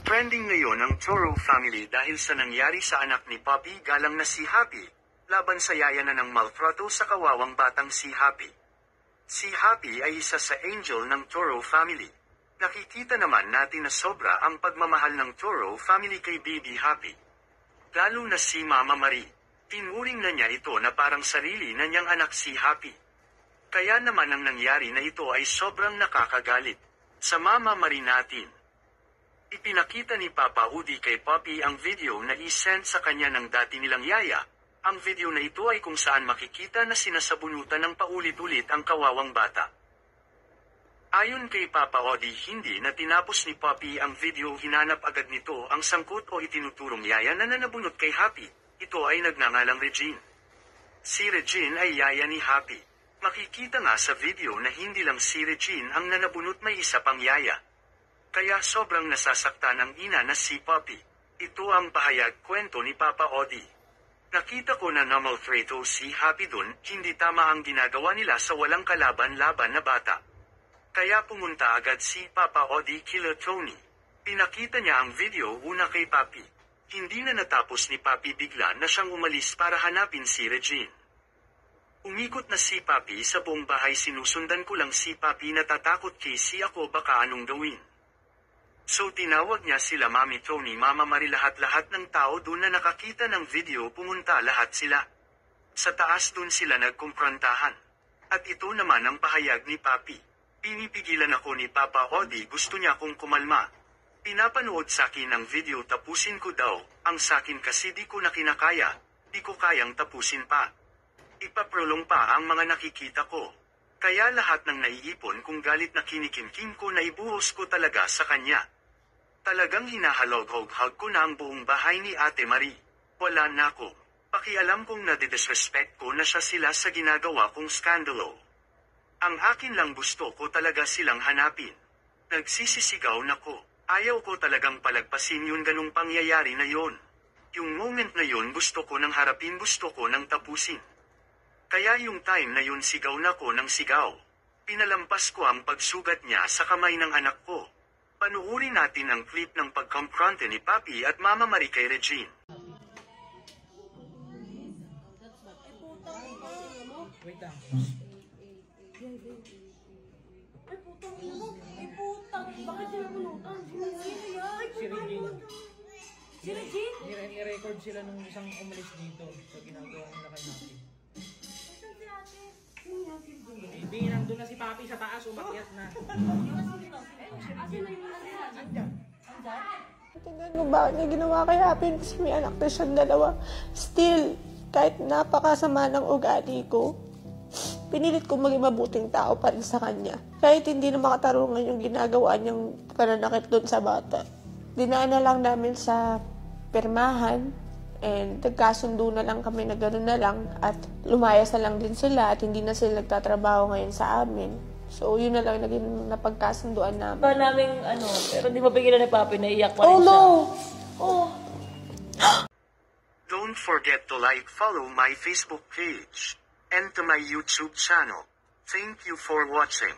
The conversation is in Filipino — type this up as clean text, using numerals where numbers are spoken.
Trending ngayon ang Toro family dahil sa nangyari sa anak ni Poppy galang na si Happy, laban sa yaya na ng maltrato sa kawawang batang si Happy. Si Happy ay isa sa angel ng Toro family. Nakikita naman natin na sobra ang pagmamahal ng Toro family kay baby Happy. Lalo na si Mama Marie. Tinuring na niya ito na parang sarili na niyang anak si Happy. Kaya naman ang nangyari na ito ay sobrang nakakagalit. Sa Mama Marie natin. Ipinakita ni Papa Udi kay Poppy ang video na i-send sa kanya ng dati nilang yaya. Ang video na ito ay kung saan makikita na sinasabunutan ng paulit-ulit ang kawawang bata. Ayon kay Papa Udi, hindi na tinapos ni Poppy ang video, hinanap agad nito ang sangkot o itinuturong yaya na nanabunot kay Happy. Ito ay nagngangalang Regine. Si Regine ay yaya ni Happy. Makikita nga sa video na hindi lang si Regine ang nanabunot, may isa pang yaya. Kaya sobrang nasasaktan ang ina na si Poppy. Ito ang pahayag kwento ni Papa Odi. Nakita ko na namaltrato si Happy dun, hindi tama ang ginagawa nila sa walang kalaban-laban na bata. Kaya pumunta agad si Papa Odi kila Tony. Pinakita niya ang video una kay Papi. Hindi na natapos ni Papi, bigla na siyang umalis para hanapin si Regine. Umikot na si Papi sa buong bahay, sinusundan ko lang si Papi, natatakot kasi ako baka anong gawin. So tinawag niya sila Mami Tony, Mama Marie, lahat-lahat ng tao dun na nakakita ng video, pumunta lahat sila. Sa taas dun sila nagkumprontahan. At ito naman ang pahayag ni Papi. Pinipigilan ako ni Papa Odi, gusto niya akong kumalma. Pinapanood sa akin ang video, tapusin ko daw, ang sakin kasi di ko na kinakaya, di ko kayang tapusin pa. Ipaprolong pa ang mga nakikita ko. Kaya lahat ng naiipon kong galit na kinikimkim ko na ibuhos ko talaga sa kanya. Talagang hinahalog-hog ko na ang buong bahay ni Ate Marie. Wala na ako. Pakialam kong nadidisrespect ko na sila sa ginagawa kong skandalo. Ang akin lang, gusto ko talaga silang hanapin. Nagsisisigaw na ko. Ayaw ko talagang palagpasin yun, ganung pangyayari na yon. Yung moment na yun gusto ko nang harapin, gusto ko nang tapusin. Kaya yung time na yun sigaw na ko ng sigaw. Pinalampas ko ang pagsugat niya sa kamay ng anak ko. Panuorin natin ang clip ng pagkompronte ni Papi at Mama Marie kay Regine. Wait lang. Bakit sila punutan? Si Regine. Si Regine? Ni-record sila nung isang umalis dito sa ginagawa nila kay Happy. Saan si ate? Sino nga si Regine? Hindi, nandun na si Papi sa taas, umakyat na. Asin na yung andyan? Tingnan mo bakit niya ginawa kay Happy kasi may anak na siyang dalawa. Still, kahit napakasama ng ugali ko, pinilit ko maging mabuting tao pa rin sa kanya. Kahit hindi na makatarungan yung ginagawa niyang pananakit doon sa bata. Dinaan na lang namin sa pirmahan and nagkasundo na lang kami na gano'n na lang at lumayas na lang din sila at hindi na sila nagtatrabaho ngayon sa amin. So, yun na lang naging napagkasunduan namin. Ba namin, pero di mapigilan ni Papi, naiyak pa rin Oh, siya. no! Oh. Don't forget to like, follow my Facebook page, and to my YouTube channel. Thank you for watching.